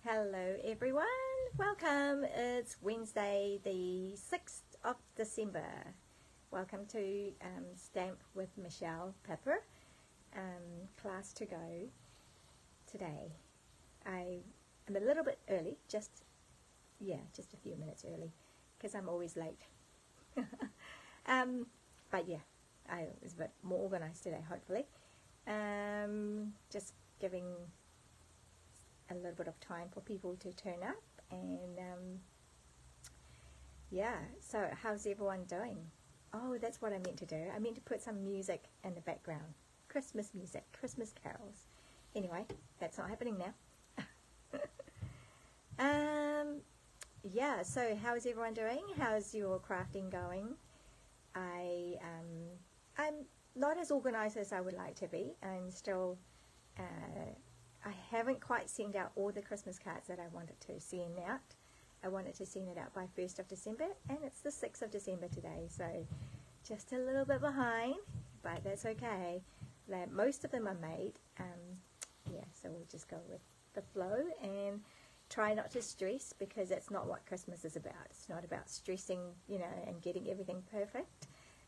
Hello everyone, welcome. It's Wednesday the 6th of December. Welcome to Stamp with Michelle Pepper, class to go today. I am a little bit early, just a few minutes early because I'm always late. But yeah, I was a bit more organized today, hopefully. Just giving a little bit of time for people to turn up, and yeah, so how's everyone doing? Oh, that's what I meant to do. I meant to put some music in the background, Christmas music, Christmas carols. Anyway, that's not happening now. Yeah, so how's everyone doing? How's your crafting going? I'm not as organized as I would like to be. I'm still I haven't quite sent out all the Christmas cards that I wanted to send out. I wanted to send it out by 1st of December, and it's the 6th of December today, so just a little bit behind, but that's okay. Most of them are made. Yeah, so we'll just go with the flow and try not to stress, because that's not what Christmas is about. It's not about stressing, you know, and getting everything perfect.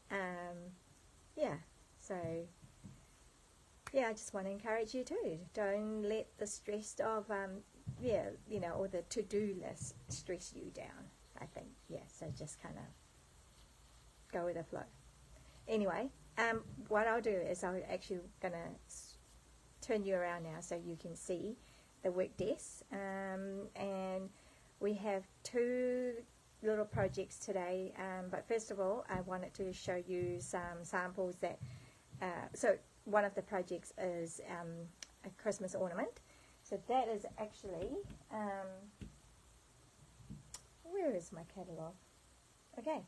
Yeah, so yeah, I just want to encourage you too. Don't let the stress of, or the to-do list stress you down, I think. Yeah, so just kind of go with the flow. Anyway, what I'll do is I'm actually going to turn you around now so you can see the work desk. And we have two little projects today. But first of all, I wanted to show you some samples that, one of the projects is a Christmas ornament. So that is actually, where is my catalogue? Okay,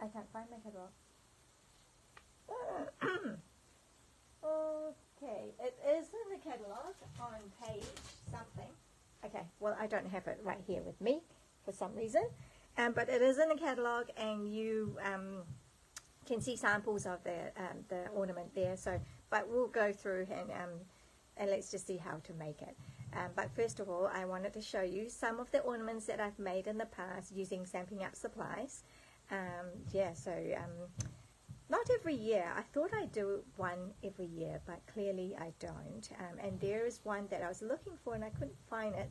I can't find my catalogue. Okay, it is in the catalogue on page something. Okay, well, I don't have it right here with me for some reason, but it is in the catalogue, and you can see samples of the ornament there. So, but we'll go through and let's just see how to make it. But first of all, I wanted to show you some of the ornaments that I've made in the past using Stampin' Up supplies. Yeah, so not every year. I thought I'd do one every year, but clearly I don't. And there is one that I was looking for and I couldn't find it.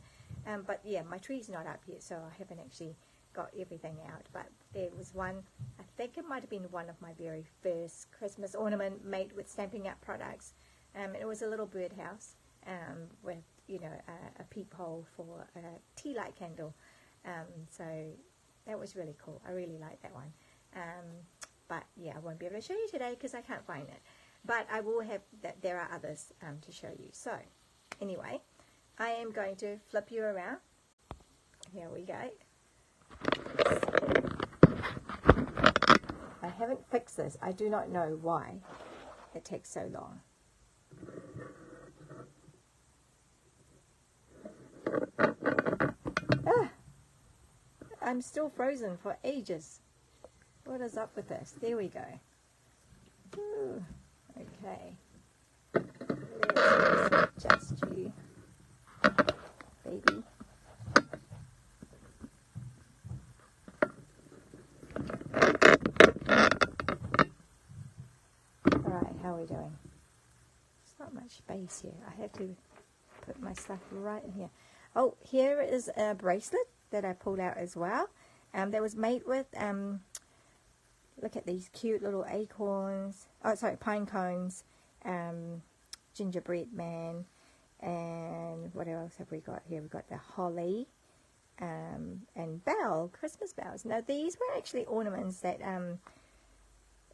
But yeah, my tree's not up yet, so I haven't actually got everything out. But there was one, I think it might have been one of my very first Christmas ornament made with Stampin' Up products. It was a little birdhouse with, you know, a peephole for a tea light candle. So that was really cool. I really like that one. But yeah, I won't be able to show you today because I can't find it. But I will have that. There are others to show you. So anyway, I am going to flip you around. Here we go. I haven't fixed this. I do not know why it takes so long. I'm still frozen for ages. What is up with this? There we go. Ooh, okay. Let's adjust you, baby. Alright, how are we doing? There's not much space here. I have to put my stuff right in here. Oh, here is a bracelet that I pulled out as well. That was made with, look at these cute little acorns, pine cones, gingerbread man, and what else have we got here? We've got the holly, and Christmas bells. Now these were actually ornaments that,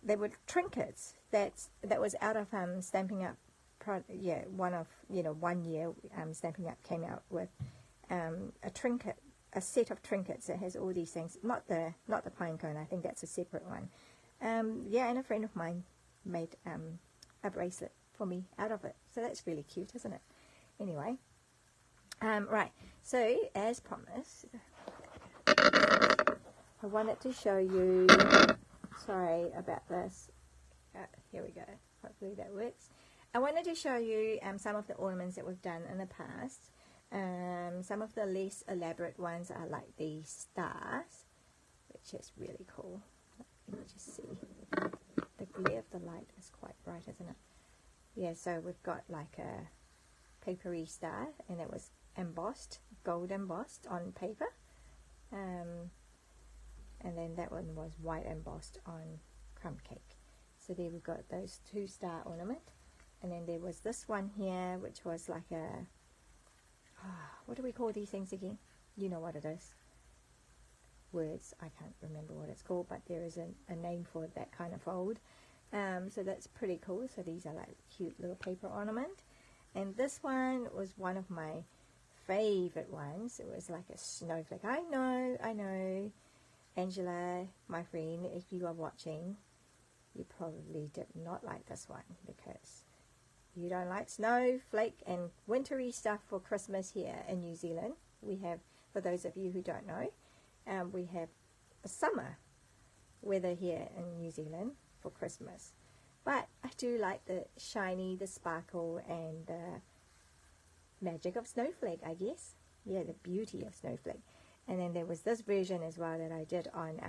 they were trinkets that was out of Stampin' Up. Yeah, one year Stampin' Up came out with a set of trinkets that has all these things. Not the pine cone. I think that's a separate one. Yeah, and a friend of mine made a bracelet for me out of it. So that's really cute, isn't it? Anyway, right. So as promised, I wanted to show you. Sorry about this. Here we go. Hopefully that works. I wanted to show you some of the ornaments that we've done in the past. Some of the less elaborate ones are like these stars, which is really cool. Let me just see. The glare of the light is quite bright, isn't it? Yeah, so we've got like a papery star, and it was embossed, gold embossed on paper. And then that one was white embossed on crumb cake. So there we've got those 2 star ornament. And then there was this one here, which was like a, what do we call these things again? You know what it is. Words, I can't remember what it's called, but there is a name for that kind of fold. So that's pretty cool. So these are like cute little paper ornament. And this one was one of my favorite ones. It was like a snowflake. I know, Angela, my friend, if you are watching, you probably did not like this one because you don't like snowflake and wintry stuff for Christmas here in New Zealand. We have, for those of you who don't know, we have a summer weather here in New Zealand for Christmas. But I do like the shiny, the sparkle, and the magic of snowflake, I guess. Yeah, the beauty of snowflake. And then there was this version as well that I did on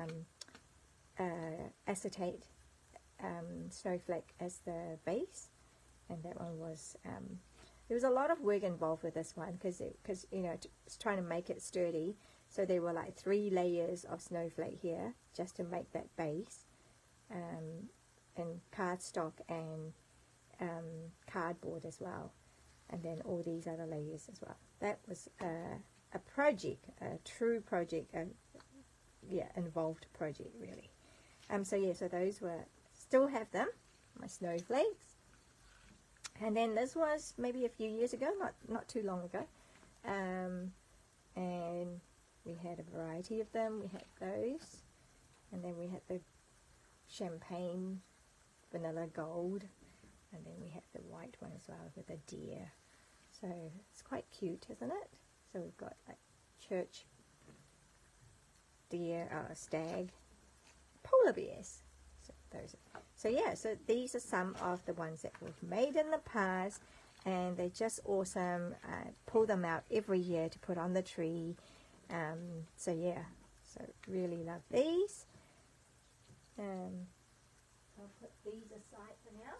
acetate snowflake as the base. And that one was, there was a lot of work involved with this one because you know, it's trying to make it sturdy. So there were like 3 layers of snowflake here just to make that base, and cardstock and cardboard as well, and then all these other layers as well. That was a project, a true project, yeah, involved project really. So yeah, so those were, still have them, my snowflakes. And then this was maybe a few years ago, not too long ago, and we had a variety of them. We had those, and then we had the champagne vanilla gold, and then we had the white one as well with a deer. So it's quite cute, isn't it? So we've got like church, deer, stag, polar bears. So those are, so yeah, so these are some of the ones that we've made in the past, and they're just awesome. Pull them out every year to put on the tree. So yeah, so really love these. I'll put these aside for now.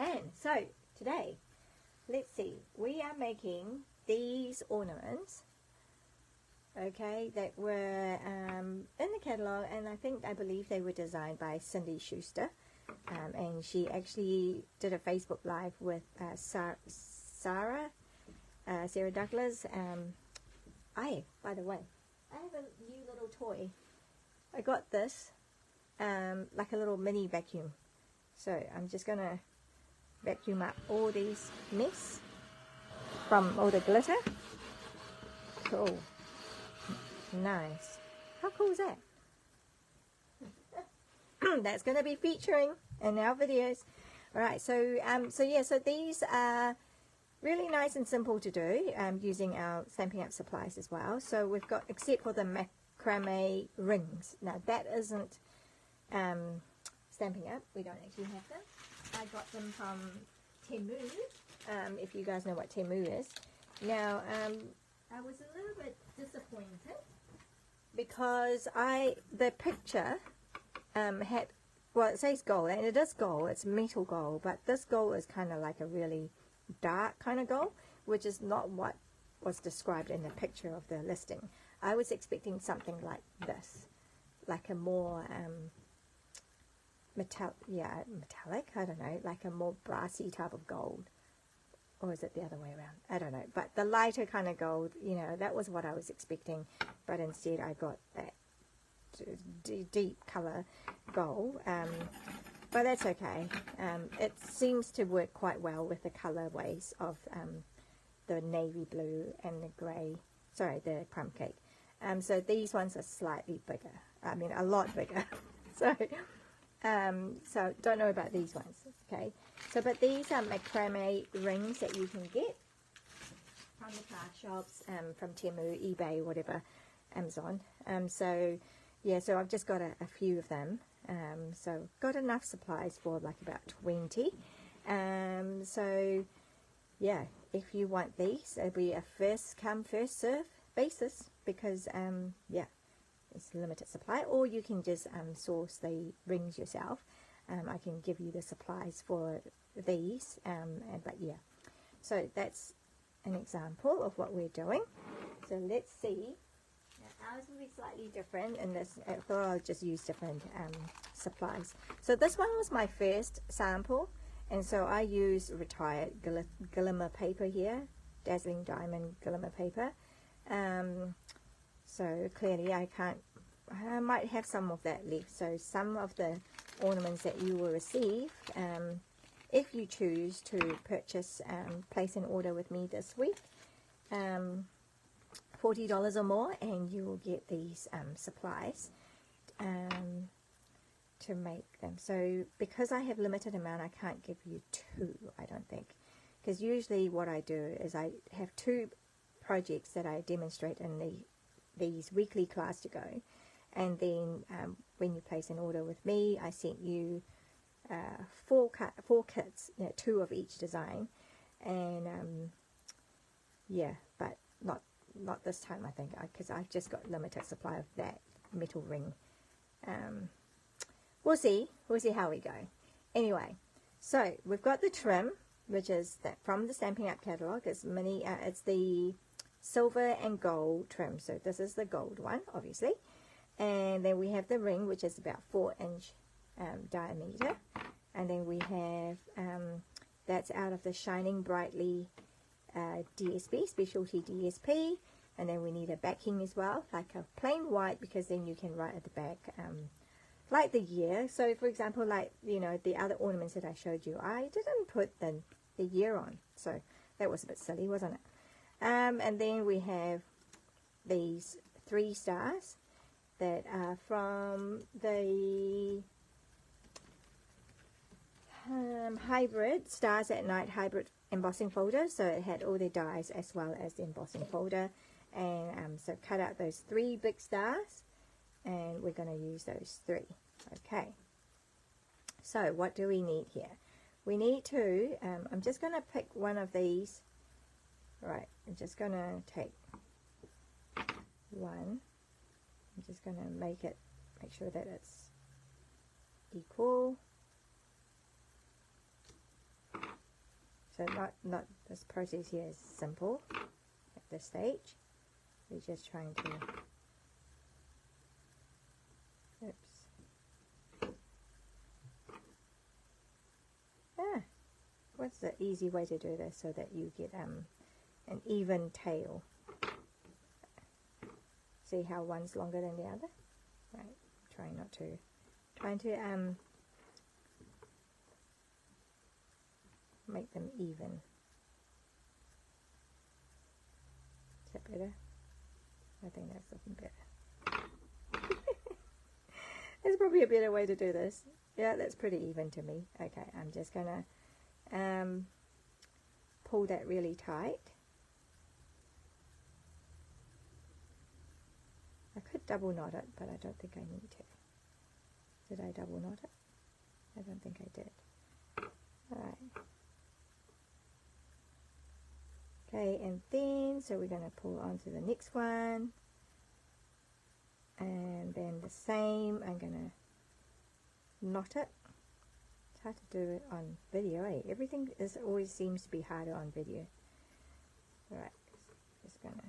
And so today, let's see, we are making these ornaments, okay, that were in the catalogue, and I believe they were designed by Cindy Schuster, and she actually did a Facebook Live with Sarah Douglas. By the way, I have a new little toy. I got this, like a little mini vacuum. So I'm just going to vacuum up all these mess from all the glitter. Cool. Nice. How cool is that? That's going to be featuring in our videos. Alright, so yeah, so these are really nice and simple to do, using our Stampin' Up supplies as well. So we've got, except for the macrame rings. Now that isn't Stampin' Up. We don't actually have them. I got them from Temu, if you guys know what Temu is. Now, I was a little bit disappointed because the picture had, well, it says gold, and it is gold, it's metal gold, but this gold is kind of like a really dark kind of gold, which is not what was described in the picture of the listing. I was expecting something like this, like a more metallic, I don't know, like a more brassy type of gold. Or is it the other way around? I don't know. But the lighter kind of gold, you know, that was what I was expecting. But instead I got that deep color gold. But that's okay. It seems to work quite well with the colorways of the navy blue and the grey, sorry, the crumb cake. So these ones are slightly bigger. I mean, a lot bigger. So don't know about these ones, okay? So, but these are macrame rings that you can get from the card shops, from Temu, eBay, whatever, Amazon. So, yeah, so I've just got a few of them. So, got enough supplies for like about 20. So, yeah, if you want these, it'll be a first come first serve basis, because yeah, it's a limited supply. Or you can just source the rings yourself. I can give you the supplies for these, but yeah, so that's an example of what we're doing. So let's see. Now, ours will be slightly different in this. I thought I'll just use different supplies. So this one was my first sample, and so I use retired glimmer paper here, dazzling diamond glimmer paper. So clearly I might have some of that left. So some of the ornaments that you will receive, if you choose to purchase, place an order with me this week, $40 or more, and you will get these supplies to make them. So because I have limited amount, I can't give you two, I don't think, because usually what I do is I have two projects that I demonstrate in these weekly class to go, and then when you place an order with me, I sent you four kits, you know, two of each design, and yeah, but not this time, I think, because I've just got limited supply of that metal ring. We'll see how we go. Anyway, so we've got the trim, which is that from the Stampin' Up catalog. It's mini. It's the silver and gold trim. So this is the gold one, obviously, and then we have the ring, which is about 4-inch diameter, and then we have that's out of the Shining Brightly DSP, specialty DSP, and then we need a backing as well, like a plain white, because then you can write at the back like the year. So for example, like, you know, the other ornaments that I showed you, I didn't put the year on, so that was a bit silly, wasn't it? And then we have these 3 stars that are from the hybrid Stars at Night hybrid embossing folder. So it had all the dies as well as the embossing folder, and so cut out those 3 big stars, and we're going to use those 3. Okay, so what do we need here? We need to I'm just going to pick one of these. Right, I'm just going to take one. I'm just going to make sure that it's equal. So not this process here is simple at this stage. We're just trying to, what's the easy way to do this so that you get an even tail? See how one's longer than the other? Right, trying to make them even. Is that better? I think that's looking better. There's probably a better way to do this. Yeah, that's pretty even to me. Okay, I'm just gonna pull that really tight. I could double knot it, but I don't think I need to. Did I double knot it? I don't think I did. Alright. Okay, and then, so we're going to pull onto the next one. And then the same, I'm going to knot it. It's hard to do it on video, eh? Everything always seems to be harder on video. Alright, just going to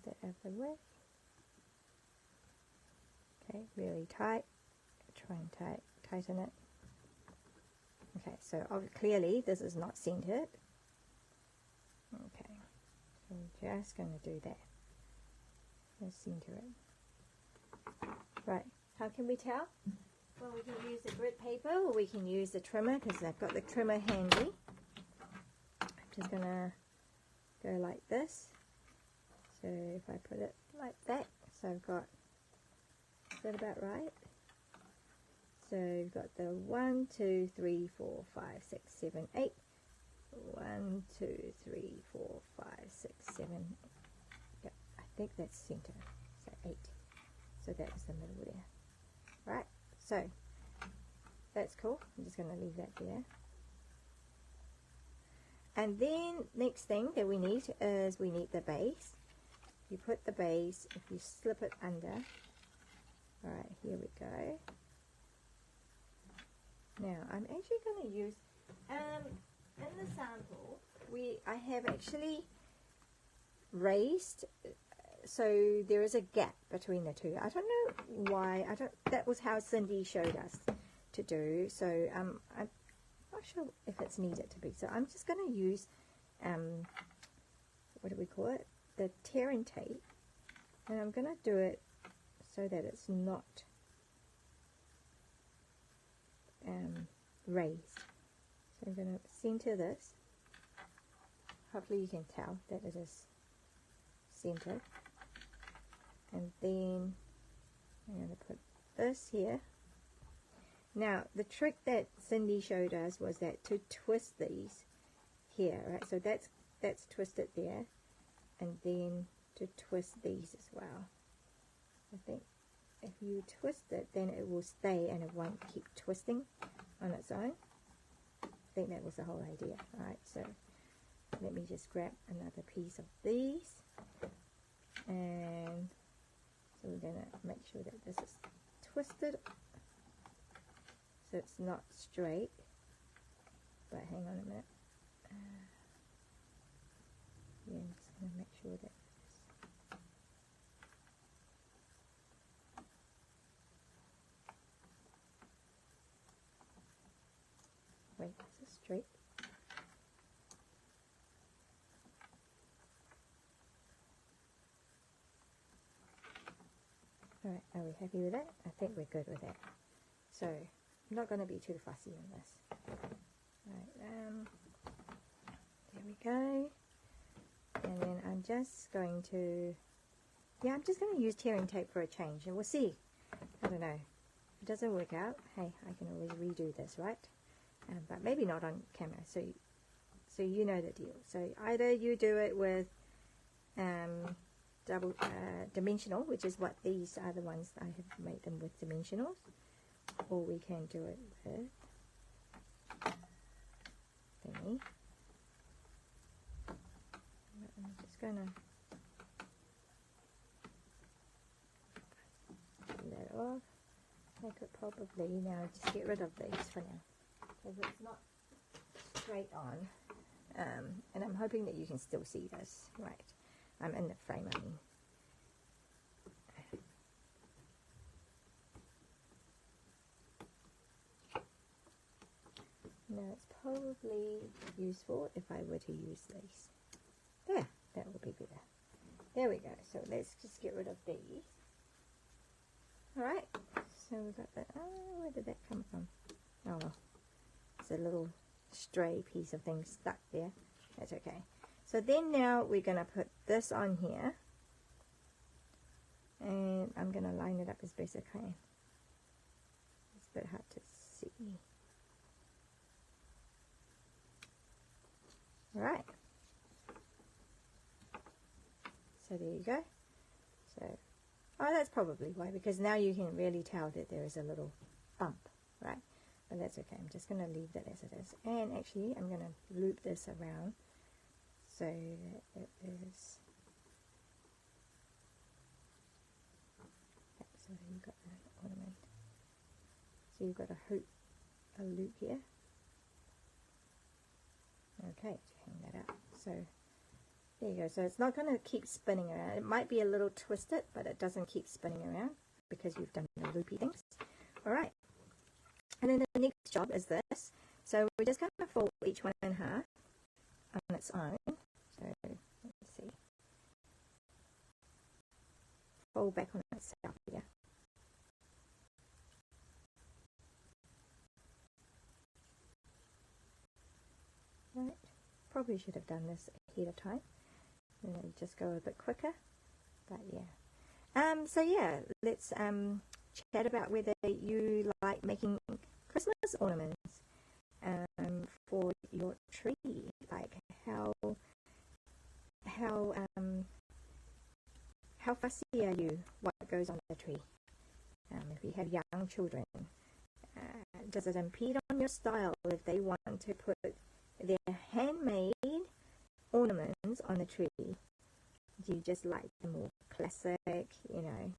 that out of the way. Okay, really tight. Try and tighten it. Okay, so clearly this is not centered. Okay, so we're just going to do that. Let's center it. Right, how can we tell? Well, we can use the grit paper, or we can use the trimmer, because I've got the trimmer handy. I'm just going to go like this. So if I put it like that, so I've got, is that about right? So you've got the 1, 2, 3, 4, 5, 6, 7, 8, 1, 2, 3, 4, 5, 6, 7. Yep, I think that's center. So 8. So that was the middle there. Right, so that's cool. I'm just going to leave that there. And then next thing that we need is we need the base. You put the base, if you slip it under. Alright, here we go. Now I'm actually going to use, in the sample, I have actually raised, so there is a gap between the two. I don't know why, that was how Cindy showed us to do, so I'm not sure if it's needed to be. So I'm just going to use, what do we call it? The tearing tape, and I'm going to do it so that it's not raised. So I'm going to center this. Hopefully you can tell that it is centered. And then I'm going to put this here. Now the trick that Cindy showed us was that to twist these here, right? So that's twisted there, and then to twist these as well. I think if you twist it, then it will stay and it won't keep twisting on its own. I think that was the whole idea. Alright, so let me just grab another piece of these, and so we're going to make sure that this is twisted so it's not straight. But hang on a minute. Yeah, I'm just going to make sure that wait, is this straight? Alright, are we happy with that? I think we're good with that. So, I'm not going to be too fussy on this. Alright, there we go. And then I'm just going to, yeah, I'm just going to use tearing tape for a change, and we'll see. I don't know. If it doesn't work out, hey, I can always redo this, right? But maybe not on camera, so you know the deal. So either you do it with double dimensional, which is what these are, the ones I have made them with dimensionals, or we can do it with thingy. I'm just gonna do that off. I could probably now just get rid of these for now, because it's not straight on. And I'm hoping that you can still see this. Right, I'm in the frame, I mean. Now it's probably useful if I were to use these. There, that would be better. There we go. So let's just get rid of these. Alright, so we've got that. Oh, where did that come from? Oh well, it's a little stray piece of thing stuck there. That's okay. So then now we're going to put this on here, and I'm going to line it up as best I can. It's a bit hard to see. Alright, so there you go. So, oh, that's probably why, because now you can really tell that there is a little bump, right? But that's okay. I'm just going to leave that as it is. And actually, I'm going to loop this around so that it is. So you've got the ornament. So you've got a loop here. Okay, to hang that up. So there you go. So it's not going to keep spinning around. It might be a little twisted, but it doesn't keep spinning around because you've done the loopy things. All right. And then the next job is this. So we're just going to fold each one in half on its own. So let's see. Fold back on itself here. Right. Probably should have done this ahead of time. And then just go a bit quicker. But yeah. So yeah, let's chat about whether you like making Christmas ornaments. for your tree, like how fussy are you what goes on the tree? If you have young children, does it impede on your style if they want to put their handmade ornaments on the tree? Do you just like the more classic, you know?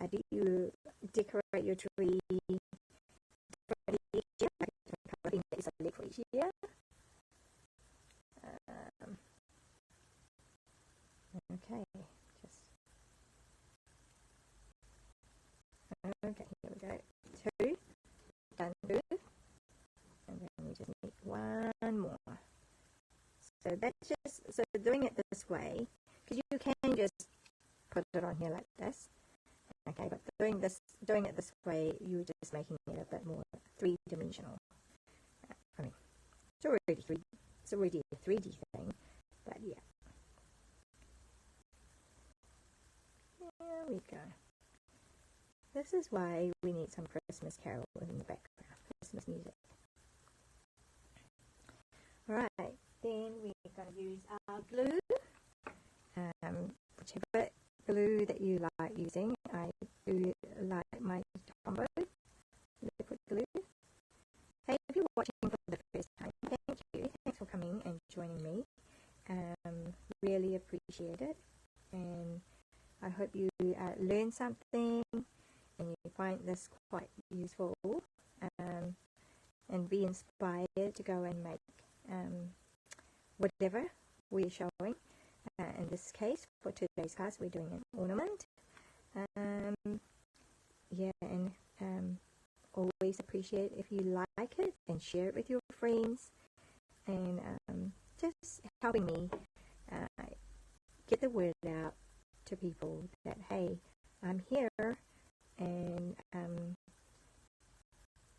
Do you decorate your tree differently each year? Like different coloring that you select for each year? Okay, okay, here we go. 2, done 2, and then we just need 1 more. So that's just, so doing it this way, because you can just put it on here like this. Okay, but doing it this way, you're just making it a bit more 3-dimensional. I mean, it's already a 3D thing, but yeah. There we go. This is why we need some Christmas carols in the background, Christmas music. Alright, then we're going to use our glue, whichever glue that you like using. I do like my Tombow liquid glue. Hey, if you're watching for the first time, thank you. Thanks for coming and joining me. Really appreciate it, and I hope you learn something and you find this quite useful, and be inspired to go and make whatever we're showing. In this case, for today's class, we're doing an ornament. Yeah, and always appreciate if you like it and share it with your friends, and just helping me get the word out to people that, hey, I'm here, and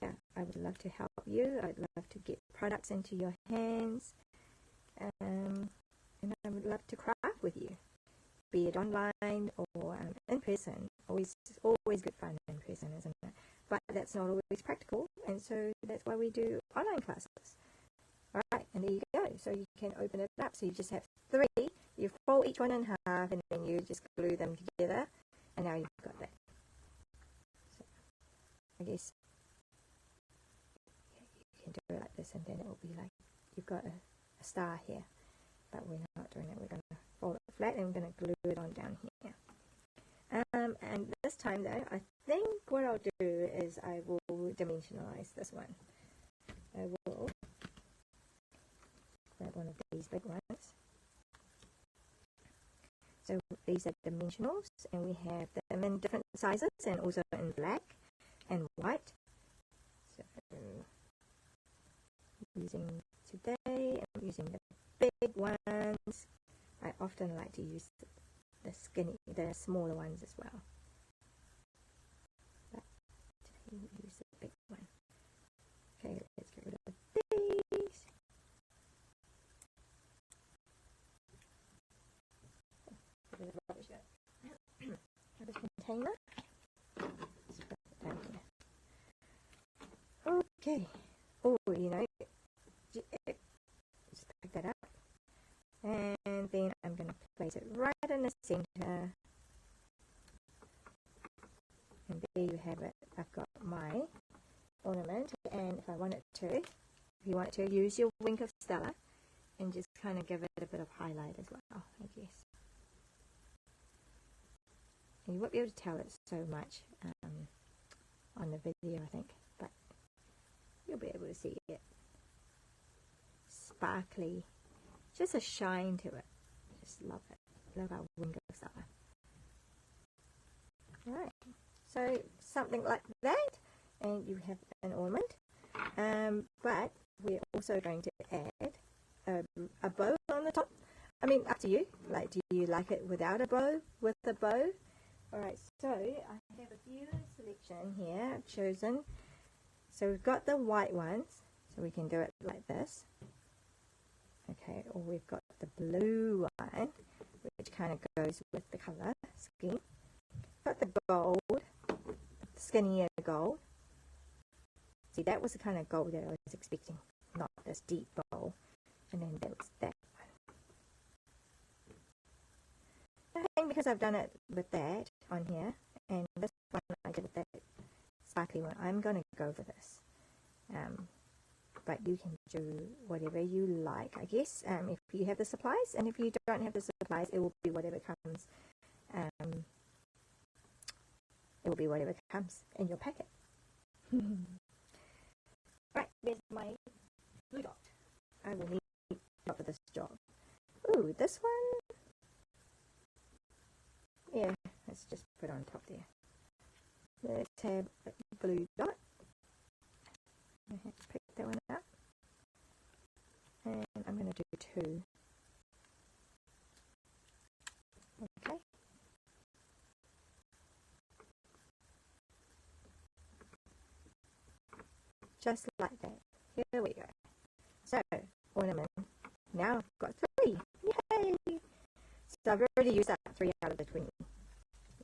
yeah, I would love to help you. I'd love to get products into your hands, and I would love to craft with you, be it online or in person. Always good fun in person, isn't it? But that's not always practical, and so that's why we do online classes. Alright, and there you go. So you can open it up. So you just have 3. You fold each one in half, and then you just glue them together, and now you've got that. So I guess you can do it like this, and then it will be like you've got a star here. But we're not doing it. We're going to fold it flat, and we're going to glue it on down here. And this time though, I think what I'll do is I will dimensionalize this one. I will grab one of these big ones. So these are dimensionals, and we have them in different sizes and also in black and white. So today I'm using the big ones. I often like to use the smaller ones as well. But today we'll use the big one. Okay, let's get rid of these. Rubbish container. Let's put it down here. Okay. Oh, you know, just pick that up. And then I'm going to place it right in the center. And there you have it. I've got my ornament. And if you want to use your Wink of Stella and just kind of give it a bit of highlight as well, I guess. And you won't be able to tell it so much on the video, I think, but you'll be able to see it. Sparkly. Just a shine to it. Just love it. Love our Wink of Stella. Alright, so something like that, and you have an ornament. But we're also going to add a bow on the top. I mean, up to you. Like, do you like it without a bow? With a bow? Alright, so I have a few selection here I've chosen. So we've got the white ones, so we can do it like this. Okay, or we've got the blue one, which kind of goes with the colour scheme. Got the gold, the skinnier gold. See, that was the kind of gold that I was expecting, not this deep gold. And then there was that one. I think because I've done it with that on here, and this one I did with that sparkly one, I'm going to go for this. But you can do whatever you like, I guess, if you have the supplies. And if you don't have the supplies, it will be whatever comes. It will be whatever comes in your packet. Right, there's my blue dot. I will need a dot for this job. Ooh, this one. Yeah, let's just put it on top there. Let's have a blue dot. I have to pick that one up. And I'm going to do 2. Okay. Just like that. Here we go. So, ornament. Now I've got 3. Yay! So I've already used up 3 out of the 20.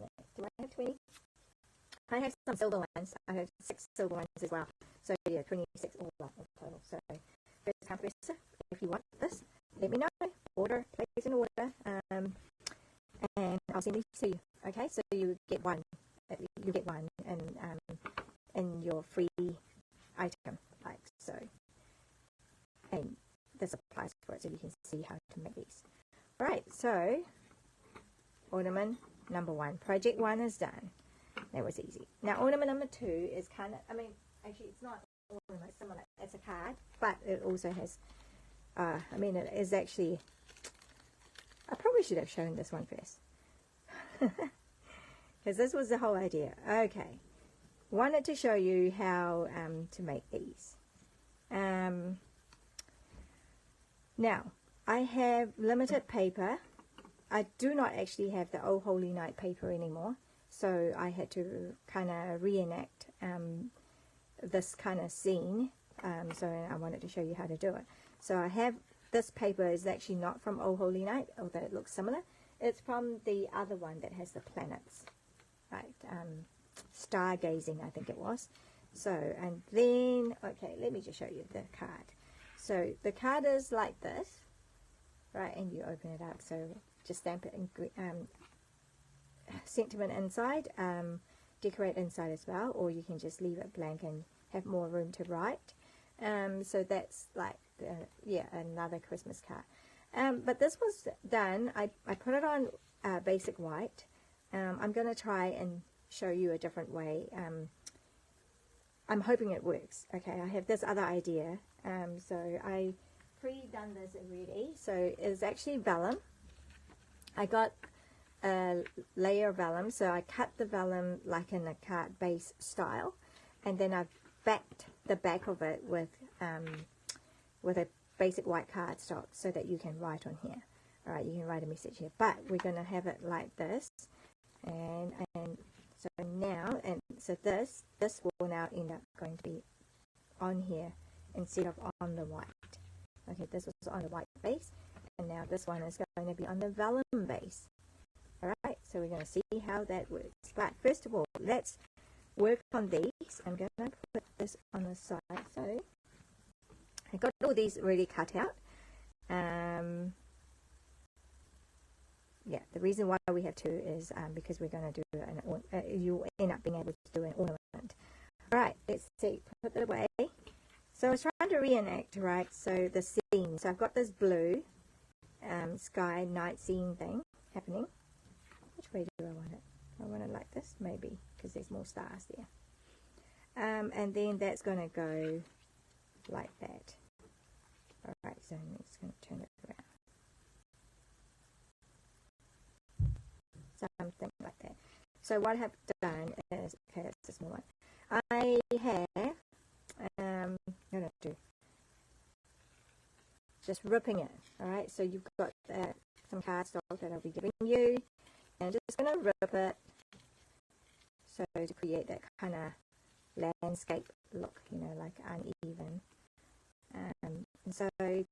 Yeah. Do I have 20? I have some silver ones. I have 6 silver ones as well. So yeah, 26 all up in total. So first come first serve. If you want this, let me know. Order, place an order, and I'll send these to you. Okay, so you get one. You get one, and your free item, like so. And this applies for it, so you can see how to make these. All right, so ornament number 1, project 1 is done. That was easy. Now ornament number 2 is kind of, actually it's not ornament, it's similar. It's a card, but it also has, it is actually, I probably should have shown this one first. Because this was the whole idea. Okay. Wanted to show you how to make these. Now, I have limited paper. I do not actually have the Oh Holy Night paper anymore. So I had to kind of reenact this kind of scene. So I wanted to show you how to do it. So I have, this paper is actually not from Oh Holy Night, although it looks similar. It's from the other one that has the planets, right? Stargazing, I think it was. So, and then, okay, let me just show you the card. So the card is like this, right? And you open it up. So just stamp it in sentiment inside, decorate inside as well, or you can just leave it blank and have more room to write. So that's like, yeah, another Christmas card. But this was done, I put it on basic white. I'm going to try and show you a different way. I'm hoping it works. Okay, I have this other idea. So I pre-done this already. So it's actually vellum. I got a layer of vellum, so I cut the vellum like in a card base style, and then I've backed the back of it with a basic white cardstock so that you can write on here. All right, you can write a message here, but we're going to have it like this, and so now, and so this will now end up going to be on here instead of on the white. Okay, this was on the white base, and now this one is going to be on the vellum base. Alright, so we're going to see how that works. But first of all, let's work on these. I'm going to put this on the side. So I got all these already cut out. Yeah, the reason why we have 2 is because we're going to do you'll end up being able to do an ornament. Alright, let's see. Put it away. So I was trying to reenact, right? So the scene. So I've got this blue sky night scene thing happening. Which way do I want it? I want it like this, maybe, because there's more stars there. And then that's going to go like that. Alright, so I'm just going to turn it around. Something like that. So what I have done is, okay, that's a small one. I have, I'm going to do just ripping it. Alright, so you've got some cardstock that I'll be giving you. And I'm just going to rip it so to create that kind of landscape look, you know, like uneven. And so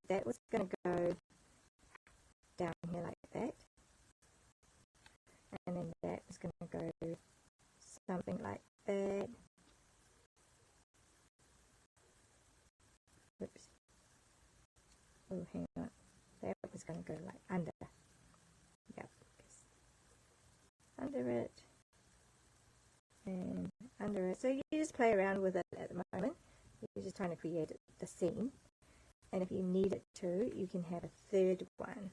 that was going to go down here like that. And then that is going to go something like that. go like under. Yep, under it and under it. So you just play around with it at the moment. You're just trying to create the scene. And if you need it to, you can have a third one.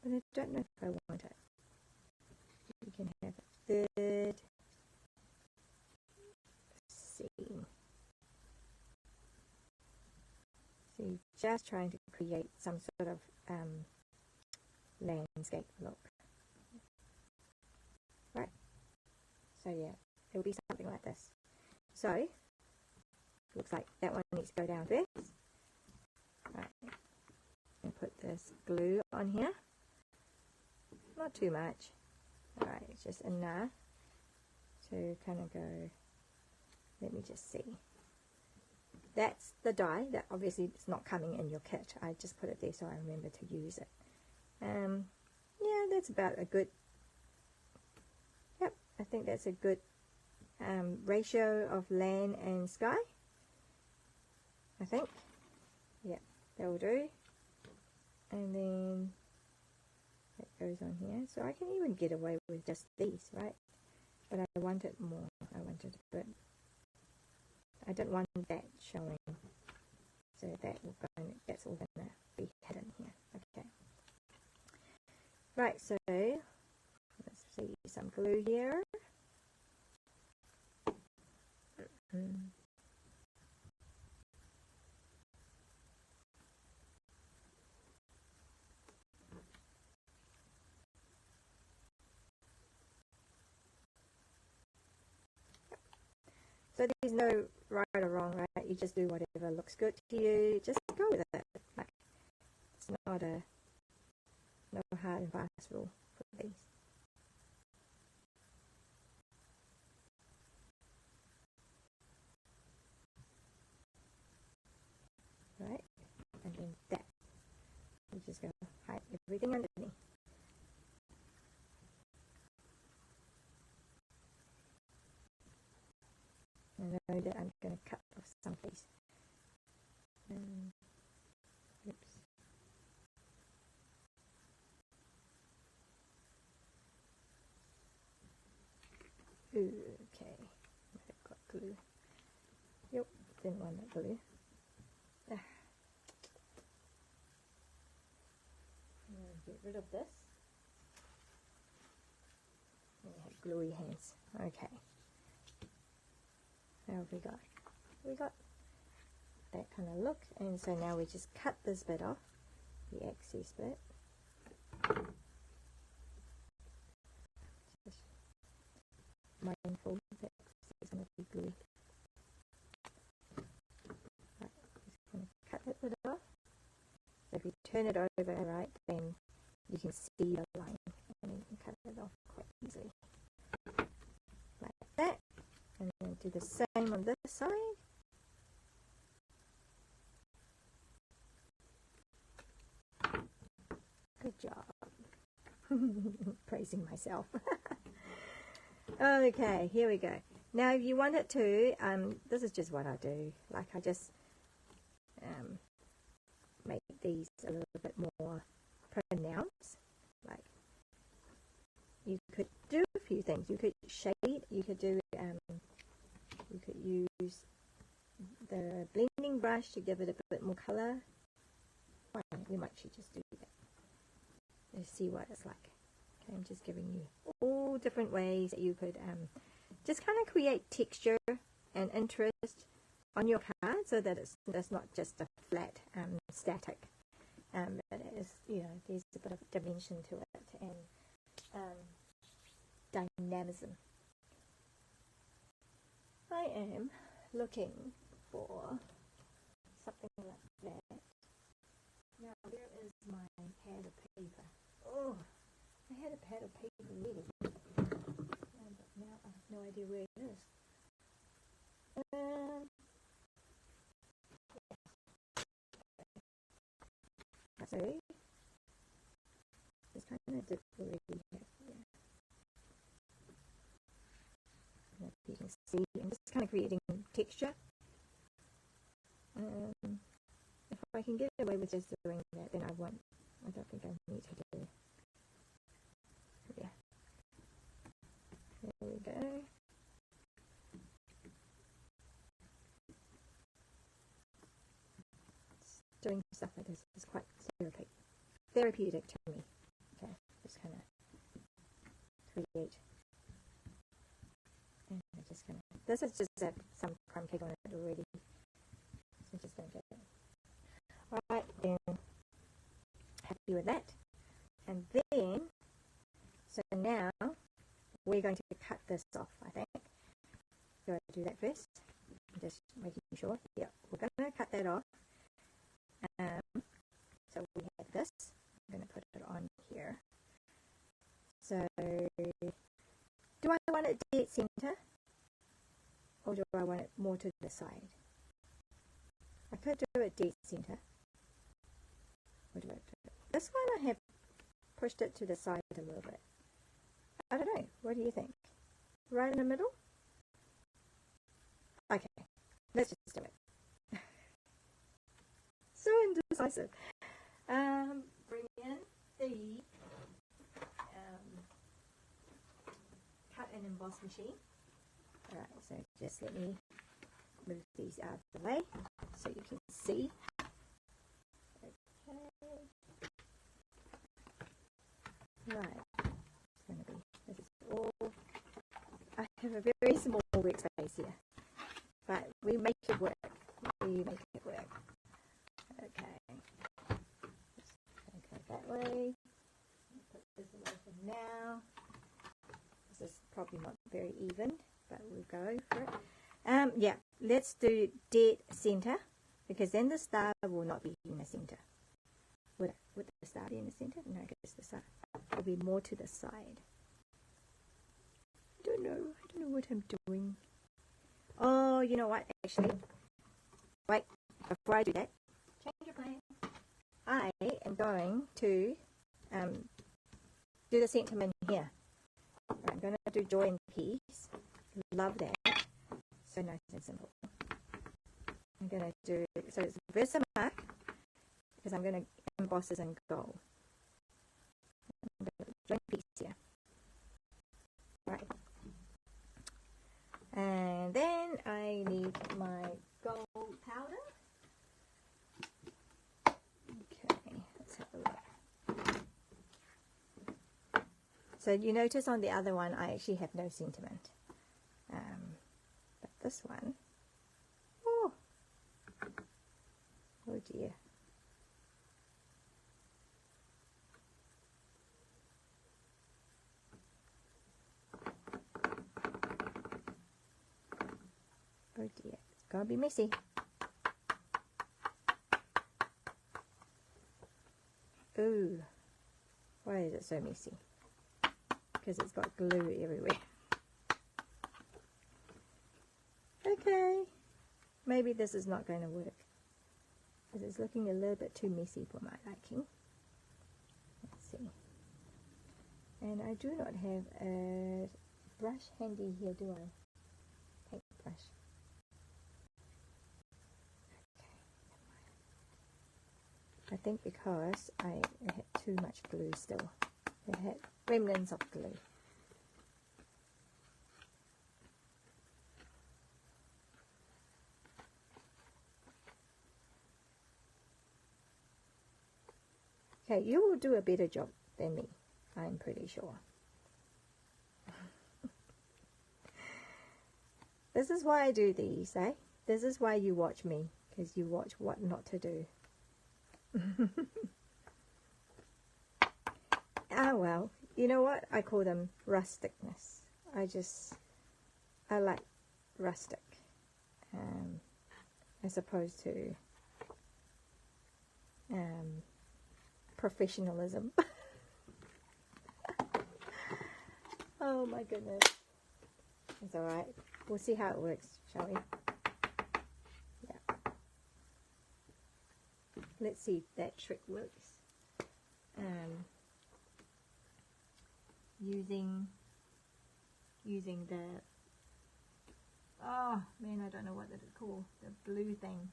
But I don't know if I want it. You can have a third scene. So you're just trying to create some sort of landscape look. Right. So yeah, it will be something like this. So, looks like that one needs to go down first. Right. And put this glue on here. Not too much. Alright, it's just enough to kind of go, let me just see. That's the die that obviously it's not coming in your kit. I just put it there so I remember to use it. Yeah, that's about a good, yep, I think that's a good ratio of land and sky. I think. Yep, that will do. And then that goes on here. So I can even get away with just these, right? But I wanted more. I wanted a bit. I didn't want that showing. So that will go, that's all going to be hidden here. Okay. Right, so let's see some glue here. So there's no right or wrong, right? You just do whatever looks good to you. Just go with it. Like, it's not a no hard and fast rule for these. Right? And then that. You just go hide everything underneath. I know that I'm going to cut off some piece. Oops. Okay. I've got glue. Yep, didn't want that glue. Get rid of this. I have gluey hands. Okay. Now we got that kind of look, and so now we just cut this bit off, the excess bit. Just mindful that it's going to be gluey. Right, just going to cut that bit off. So if you turn it over, right, then you can see the line, and you can cut it off quite easily, like that. And then do the same on this side. Good job. Praising myself. Okay, here we go. Now if you want it to, this is just what I do. Like I just make these a little bit more pronounced. Like you could do a few things. You could shade. You could do. You could use the blending brush to give it a bit more color. Well, we might actually just do that. Let's see what it's like. Okay, I'm just giving you all different ways that you could just kind of create texture and interest on your card, so that it's not just a flat static, but it is, you know, there's a bit of dimension to it and dynamism. I am looking for something like that. Now, where is my pad of paper? Oh, I had a pad of paper ready, but now I have no idea where it is. So, just kind of did already have here. You can see, I'm just kind of creating texture. If I can get away with just doing that, then I won't I don't think I need to do. Yeah. There we go. Doing stuff like this is quite therapeutic to me. Okay, just kind of create. And I just kind of, this is just some crumb cake on it already. So I'm just going to get it. Alright, then, happy with that. And then, so now, we're going to cut this off, I think. Do I do that first? I'm just making sure. Yeah, we're going to cut that off. So we have this. I'm going to put it on here. So, do I want it dead center? Or do I want it more to the side? I could do it dead center. What do I do? This one I have pushed it to the side a little bit. I don't know. What do you think? Right in the middle? Okay. Let's just do it. So indecisive. Bring in the cut and emboss machine. Alright, so just let me move these out of the way so you can see. Okay. Right. It's going to be, this is all, I have a very small workspace here, but we make it work. We make it work. Okay. Just go that way. Put this away for now. This is probably not very even, but we'll go for it. Yeah, let's do dead center, because then the star will not be in the center. Would the star be in the center? No, because the star will be more to the side. I don't know what I'm doing. Oh, you know what, actually, wait, before I do that, change your plan. I am going to do the sentiment here. I'm going to do joy and peace. Love that. So nice and simple. I'm going to do, so it's Versamark, because I'm going to emboss this in gold. I'm going to do joy and peace here. Right. And then I need my gold powder. Okay, let's have a look. So you notice on the other one I actually have no sentiment. But this one, oh dear. Oh dear, it's gonna be messy. Ooh, why is it so messy? Because it's got glue everywhere. Okay, maybe this is not going to work, because it's looking a little bit too messy for my liking. Let's see. And I do not have a brush handy here, do I? Paint brush. I think because I had too much glue still. It had remnants of glue. Okay, you will do a better job than me, I'm pretty sure. This is why I do these, eh? This is why you watch me, because you watch what not to do. Ah well, you know what? I call them rusticness. I like rustic, as opposed to professionalism. Oh my goodness. It's alright. We'll see how it works, shall we? Yeah. Let's see if that trick works. Using the, oh man, I don't know what that is called, the blue thing.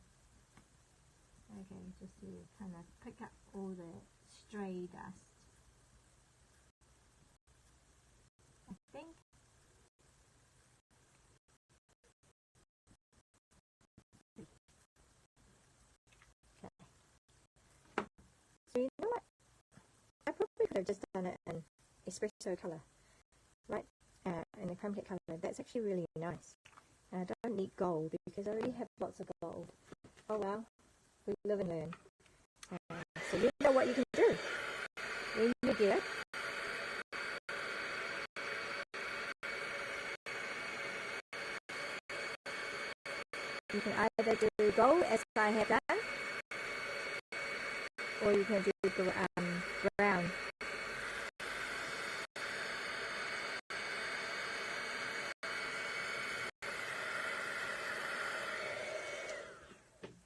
Okay, just to kind of pick up all the stray dust, I think. Okay. So you know what? I probably could have just done it in espresso colour, right? In a chrome kit colour. That's actually really nice. And I don't need gold because I already have lots of gold. Oh well, we live and learn. So you know what you can do when you get it. You can either do gold as I have done, or you can do brown.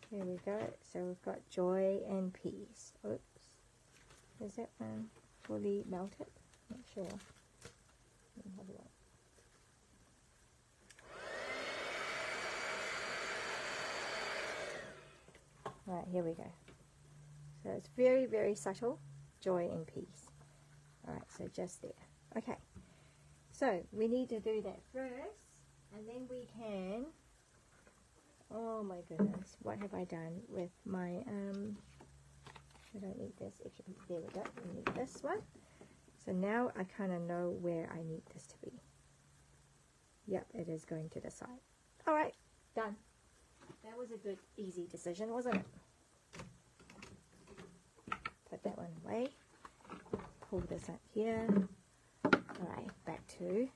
Here we go. So we've got joy and peace. Oops. Is that one fully melted? Not sure. Let me have a look. Right, here we go. So it's very, very subtle. Joy and peace. Alright, so just there. Okay. So we need to do that first, and then we can... Oh my goodness, what have I done with my, I don't need this extra piece. There we go, we need this one. So now I kind of know where I need this to be. Yep, it is going to the side. Alright, done. That was a good, easy decision, wasn't it? Put that one away. Pull this up here. Alright, back to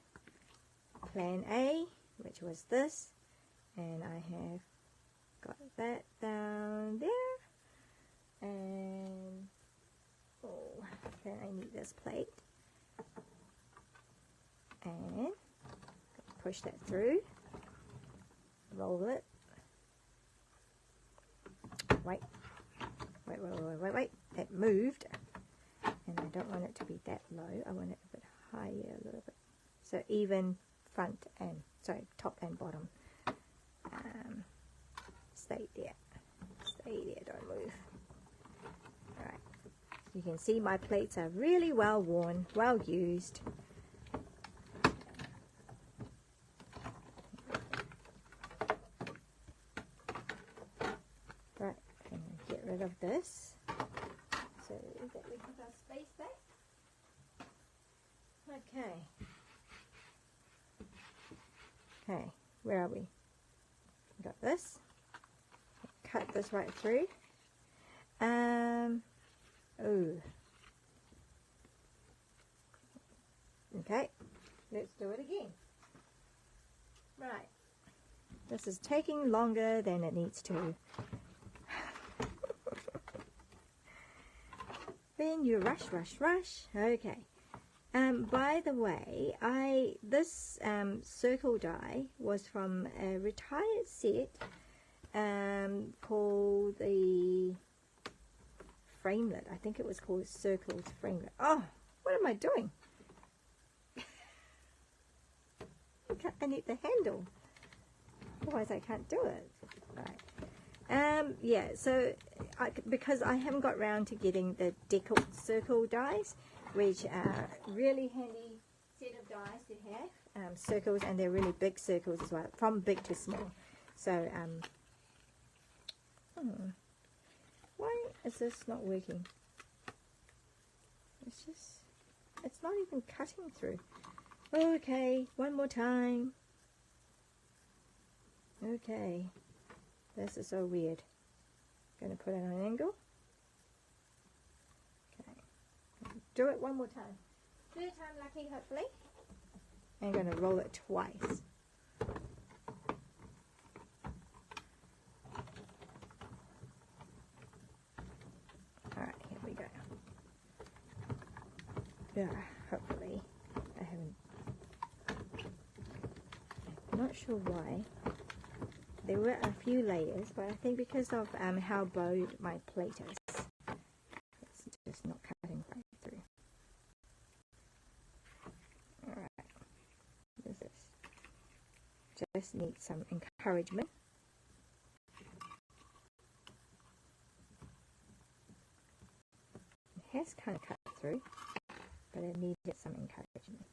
plan A, which was this. And I have got that down there. And, oh, then I need this plate. And push that through. Roll it. Wait. It moved. And I don't want it to be that low. I want it a bit higher a little bit. So even front and, sorry, top and bottom. Stay there. Stay there, don't move. Alright. You can see my plates are really well worn, well used. Right, and get rid of this so that we have our space back. Okay. Okay, where are we? Got this. Cut this right through. Okay, let's do it again. Right. This is taking longer than it needs to. Then you rush. Okay. By the way, this circle die was from a retired set called the Framelit. I think it was called Circles Framelit. Oh, what am I doing? I need the handle. Otherwise I can't do it. Right. Yeah, so because I haven't got round to getting the deckled circle dies, which are really handy set of dies to have, circles, and they're really big circles as well, from big to small. So, why is this not working? It's not even cutting through. Okay, one more time. Okay, this is so weird. Going to put it on an angle. Do it one more time. Third time lucky, hopefully. I'm going to roll it twice. Alright, here we go. Yeah, hopefully. I haven't... I'm not sure why. There were a few layers, but I think because of how bowed my plate is, it's just not cutting right through. Alright, this is just needs some encouragement. It has kind of cut through, but it needed some encouragement.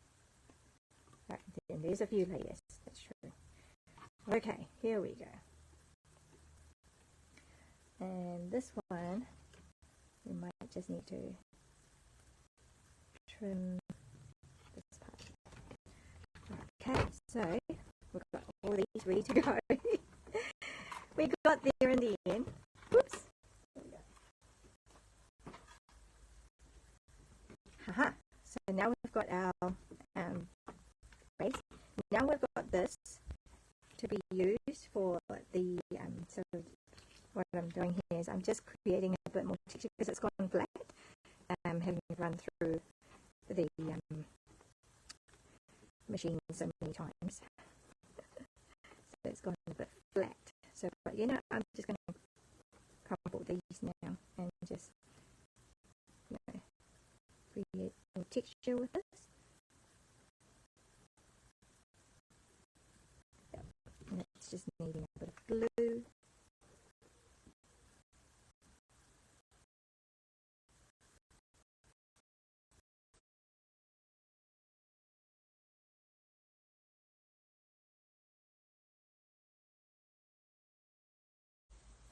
Right, then there's a few layers, that's true. Okay, here we go. And this one, we might just need to trim this part. Okay, so we've got all these ready to go. We got there in the end. Whoops. Haha. So now we've got our base. Now we've got this to be used for the so what I'm doing here is I'm just creating a bit more texture because it's gone flat. Having run through the machine so many times, so it's gone a bit flat. So, but you know, I'm just going to crumble these now and just, you know, create more texture with this. Yep. And it's just needing a bit of glue.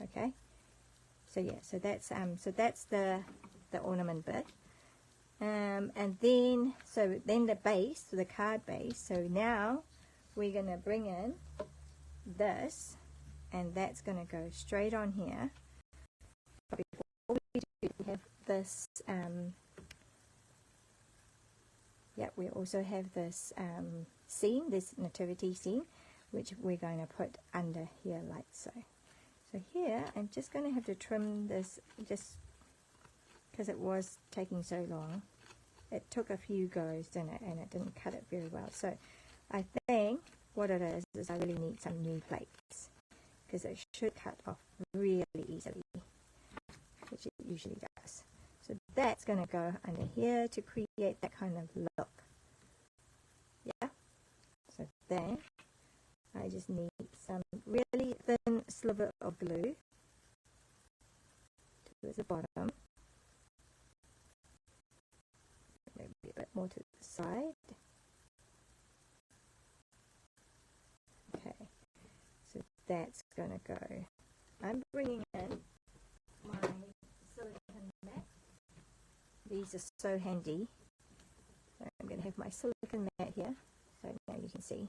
Okay, so yeah, so that's the ornament bit, and then the base, the card base. So now we're gonna bring in this, and that's gonna go straight on here. But before we do, we have this. Yeah, we also have this scene, this nativity scene, which we're going to put under here like so. So here, I'm just going to have to trim this just because it was taking so long. It took a few goes, didn't it? And it didn't cut it very well. So I think what it is I really need some new plates because it should cut off really easily, which it usually does. So that's going to go under here to create that kind of look. Yeah? So then I just need some really thin sliver of glue towards the bottom, maybe a bit more to the side. Okay, so that's going to go. I'm bringing in my silicone mat. These are so handy. So I'm going to have my silicone mat here, so now you can see.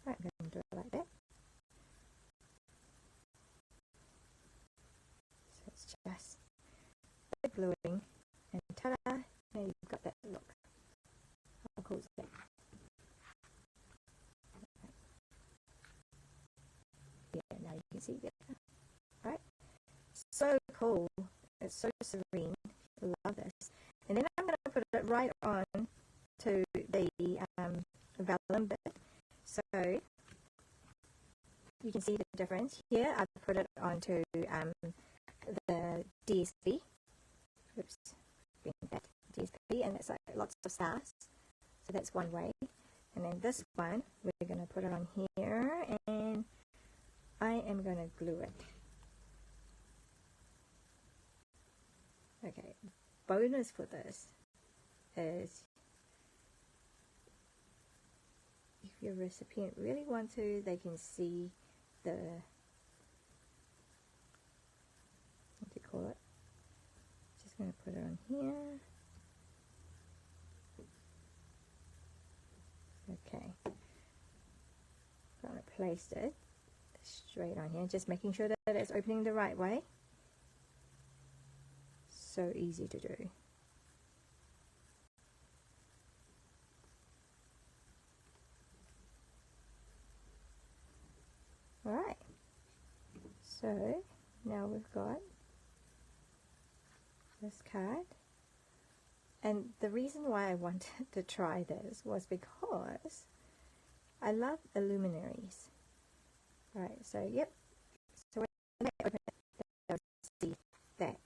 I'm going to do it like that. So it's just gluing, and ta-da! Now you've got that look. How cool is that? Yeah, now you can see that. Right? So cool. It's so serene. I love this. And then I'm going to put it right on to the vellum bit. So you can see the difference. Here I've put it onto the DSP. Oops, that DSP, and it's like lots of stars. So that's one way. And then this one, we're going to put it on here, and I am going to glue it. Okay, bonus for this is if your recipient really wants to, they can see the, what do you call it? Just going to put it on here. Okay, going to place it straight on here, just making sure that it's opening the right way. So easy to do. Alright, so now we've got this card, and the reason why I wanted to try this was because I love illuminaries. Alright, so yep, so when I open it, they'll see that,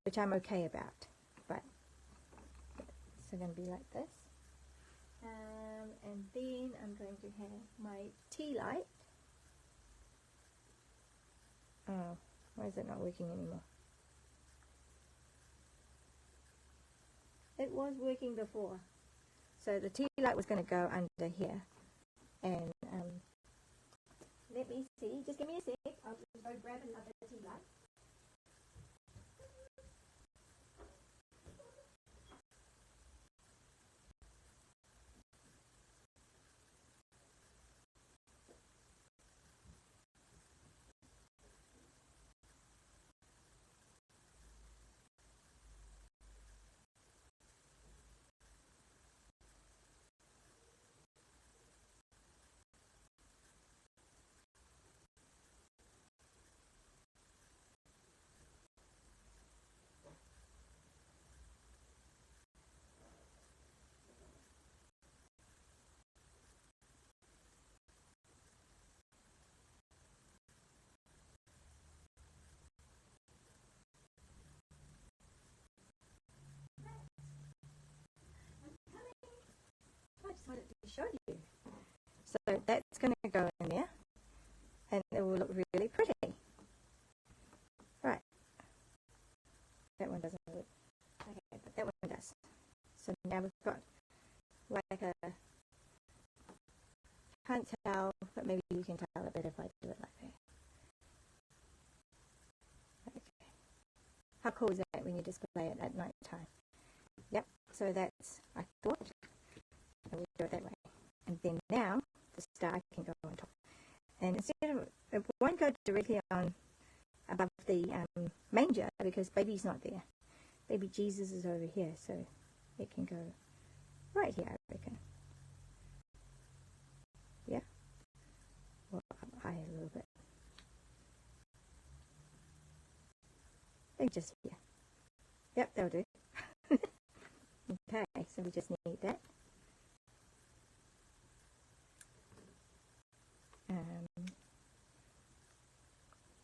which I'm okay about, but it's going to be like this. And then I'm going to have my tea light. Oh, why is it not working anymore? It was working before. So the tea light was going to go under here. And let me see. Just give me a sec. I'll just go grab another tea light. I just wanted to show you. So that's going to go in there, and it will look really pretty. Right. That one doesn't look. Okay, but that one does. So now we've got like a, can't tell, but maybe you can tell a bit if I do it like that. Okay. How cool is that when you display it at night time? Yep, so that's, I thought, and we do it that way. And then now, the star can go on top. And instead of, it won't go directly on above the manger because baby's not there. Baby Jesus is over here, so it can go right here, I reckon. Yeah? Well, up higher a little bit. And just here. Yep, that'll do. Okay, so we just need that.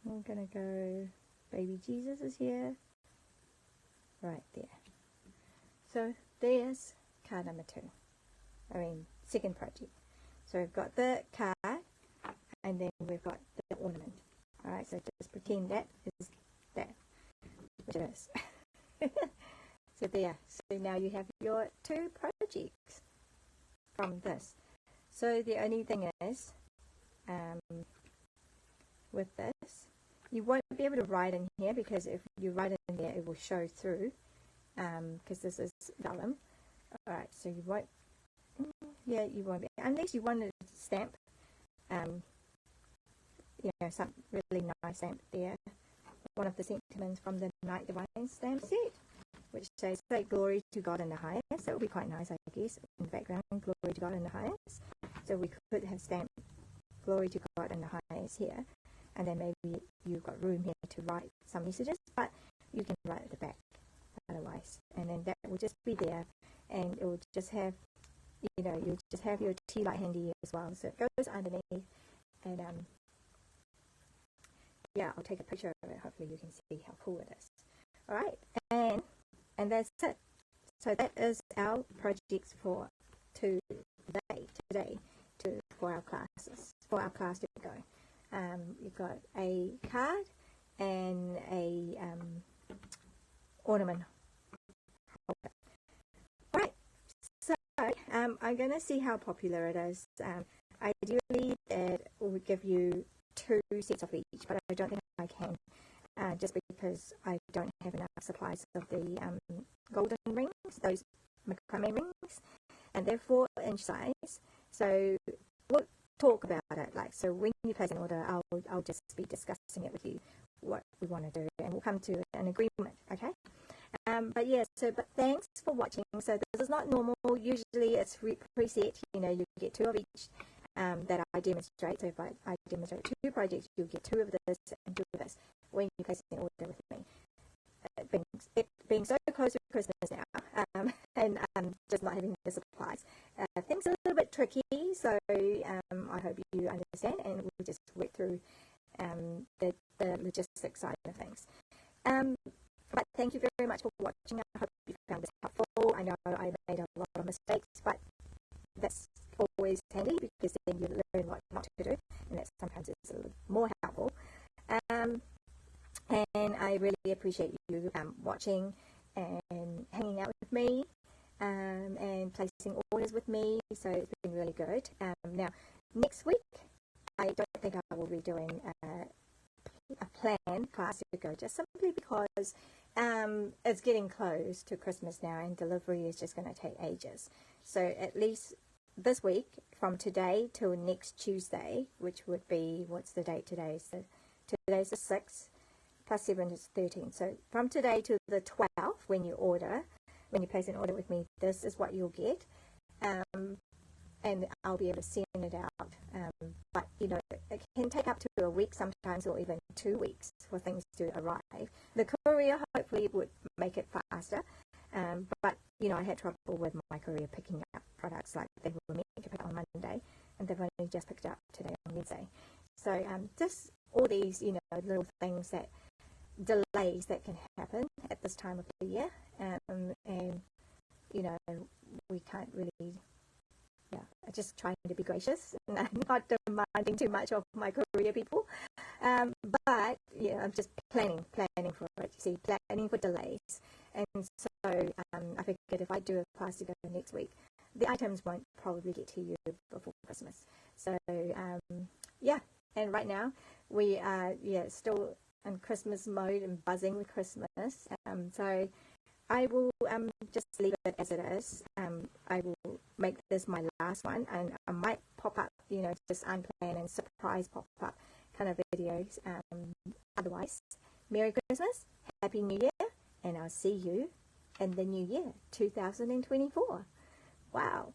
I'm gonna go, baby Jesus is here, right there. So there's card number 2, second project. So we've got the card, and then we've got the ornament. Alright, so just pretend that is that, which it is. So there, so now you have your 2 projects from this. So the only thing is, with this, you won't be able to write in here because if you write in there it will show through, because this is vellum. Alright, so you won't, you won't be, unless you wanted to stamp, some really nice stamp there, one of the sentiments from the Night Divine stamp set, which says, say glory to God in the highest. That would be quite nice, I guess, in the background, glory to God in the highest. So we could have stamped glory to God in the highest here, and then maybe you've got room here to write some messages, but you can write at the back otherwise, and then that will just be there, and it will just have, you'll just have your tea light handy as well, so it goes underneath, and yeah, I'll take a picture of it, hopefully you can see how cool it is. Alright, and that's it. So that is our projects for today for our classes, for our class to go. You've got a card and a ornament holder. Right, so I'm going to see how popular it is. Ideally, it will give you 2 sets of each, but I don't think I can, just because I don't have enough supplies of the golden rings, those macrame rings, and they're 4-inch size. So we'll talk about it. So when you place an order, I'll just be discussing it with you, what we want to do, and we'll come to an agreement. Okay. But yeah, but thanks for watching. So this is not normal. Usually it's preset. You get 2 of each that I demonstrate. So if I demonstrate 2 projects, you'll get 2 of this and 2 of this when you place an order with me. It being so close to Christmas now, and just not having the supplies, things are a little bit tricky. So I hope you understand, and we'll just work through the logistics side of things. But thank you very much for watching. I hope you found this helpful. I know I made a lot of mistakes, but that's always handy, because then you learn what not to do, and that sometimes is a little more helpful. And I really appreciate you watching and hanging out with me, and placing orders with me. So it's been really good. Now, next week, I don't think I will be doing a planned class to go, just simply because it's getting close to Christmas now, and delivery is just going to take ages. So at least this week, from today till next Tuesday, which would be, what's the date today? So today's the 6th, plus 7 is 13. So from today to the 12th, when you place an order with me, this is what you'll get. And I'll be able to send it out. But, you know, it can take up to a week sometimes, or even 2 weeks for things to arrive. The courier hopefully would make it faster. But, you know, I had trouble with my courier picking up products, like they were meant to pick up on Monday, and they've only just picked up today on Wednesday. So just all these, you know, little things, that delays that can happen at this time of the year. And, you know, we can't really, just trying to be gracious and not demanding too much of my courier people. But, yeah, I'm just planning for it, you see, planning for delays. And so I figured if I do a class to go next week, the items won't probably get to you before Christmas. So, and right now we are, still in Christmas mode and buzzing with Christmas. So I will just leave it as it is. I will make this my last one, and I might pop up, you know, just unplanned and surprise pop-up kind of videos. Otherwise, Merry Christmas, Happy New Year, and I'll see you in the new year, 2024. Wow.